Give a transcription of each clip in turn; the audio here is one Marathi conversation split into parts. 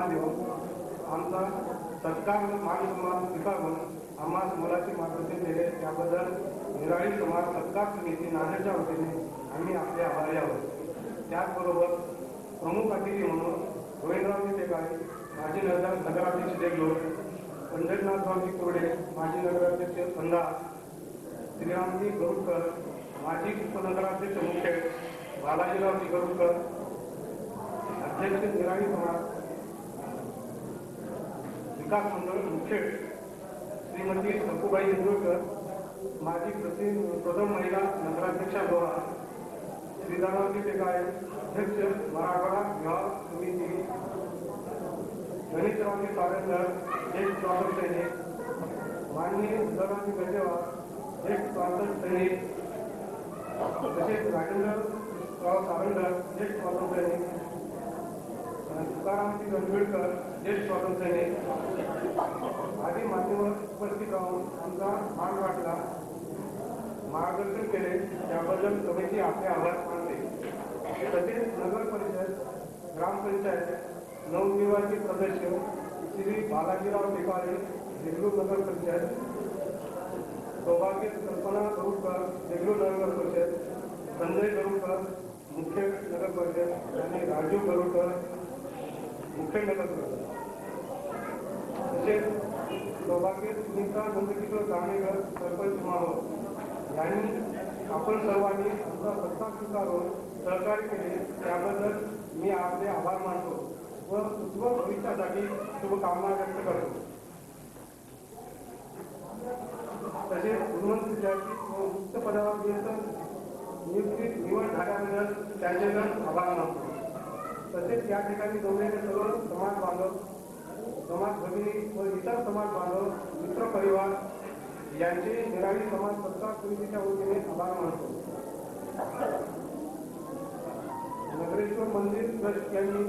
सन्मान देऊन आमचा सत्कार मान सन्मान स्वीकारून आम्हाला मोलाचे मार्गदर्शन दिले त्याबद्दल निराळी समाज सत्कार समिती नांदेडच्या वतीने आम्ही आपले आभारी आहोत. त्याचबरोबर प्रमुख अतिथी म्हणून गोविंदरावजी टेकाळे माजी नगराध्यक्ष देगलूर, पंढरीनाथरावजी कोरडे माजी नगराध्यक्ष अंधा, श्रीरामजी गरुडकर माजी उपनगराध्यक्ष मुखेड, बालाजीरावजी गरुडकर अध्यक्ष निराळी समाज विकास मंडळ मुखेड, श्रीमती सकुबाई इंदुरकर माजी प्रथम महिला नगराध्यक्षा गोवा, श्रीरामजी टेकाळे अध्यक्ष मराठवाडा विभाग समिती, गणेशरावजी कारंजकर ज्येष्ठ स्वातंत्र्य सैनिक, माननीय उदयरावजी गजेवार ज्येष्ठ स्वातंत्र्य सैनिक, तसेच राजेंद्रराव कारंजकर ज्येष्ठ स्वातंत्र्य सैनिक, तुकारामजी गणवेळकर ज्येष्ठ स्वातंत्र्य सैनिक आदी मान्यवर उपस्थित राहून आमचा मान राखला, मार्गदर्शन केले त्याबद्दल समिती आपले आभार मानते. तसेच नगर परिषद, ग्रामपंचायत नवनिर्वाचित सदस्य श्री बालाजीराव टेकाळे देगलूर नगर परिषद, सौभाग्य कल्पना गरुडकर देगलूर नगर परिषद, संजय गरुडकर मुख्य नगर परिषद आणि राजीव गरुडकर मुख्य नगर परिषद, तसेच सौभाग्य सुनीता नंदकिशोर कामेकर सरपंच माहोळ यांनी आपण सर्वांनी आमचा सत्कार स्वीकारून सहकार्य केले त्याबद्दल मी आपले आभार मानतो व उज्ज्वल भविष्यासाठी शुभकामना व्यक्त करतो. तसेच गुणवंत विद्यार्थी व उच्च पदावर निवड झाल्याबद्दल त्यांचे आभार मानतो. तसेच या ठिकाणी जमलेले सर्व समाज बांधव, समाज भगिनी व इतर समाज बांधव, मित्र परिवार यांचे निराळी समाज सत्कार समितीच्या वतीने आभार मानतो. नगरेश्वर मंदिर ट्रस्ट यांनी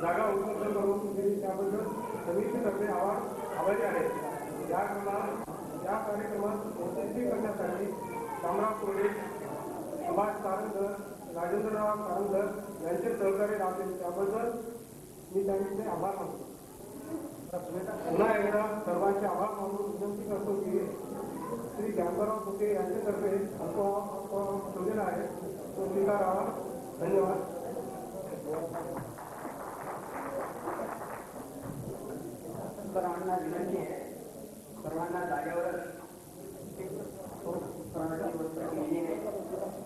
जागा उपलब्ध करून दिली त्याबद्दल समितीतर्फे आभारी आहे. या कार्यक्रमात यशस्वी करण्यासाठी शामराव कोरडे, सुभाष कारंजकर, राजेंद्रराव कारंजकर यांचे सहकार्य लाभले त्याबद्दल मी त्यांचे आभार मानतो. पुन्हा एकदा सर्वांचे आभार मानून विनंती करतो की श्री ज्ञानराव फुके यांच्यातर्फे अल्प ठेवलेला आहे तो स्वीकारावा. धन्यवाद. सर्वांना विनंती आहे, सर्वांना जागेवर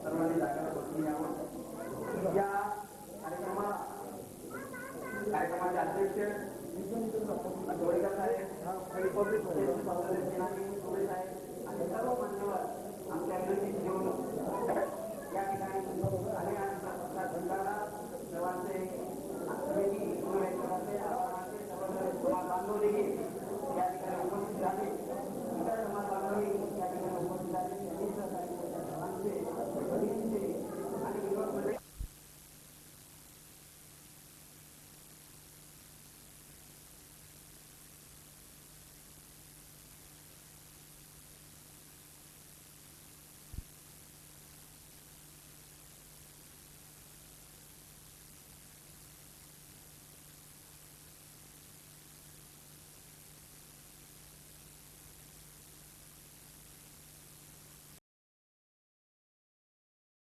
सर्वांनी जागेवर बसून यावं. या कार्यक्रमाचे अध्यक्ष जोडकर साहेब, रिपब्लिक साहेब आणि सर्व मान्यवर आमच्या विनंती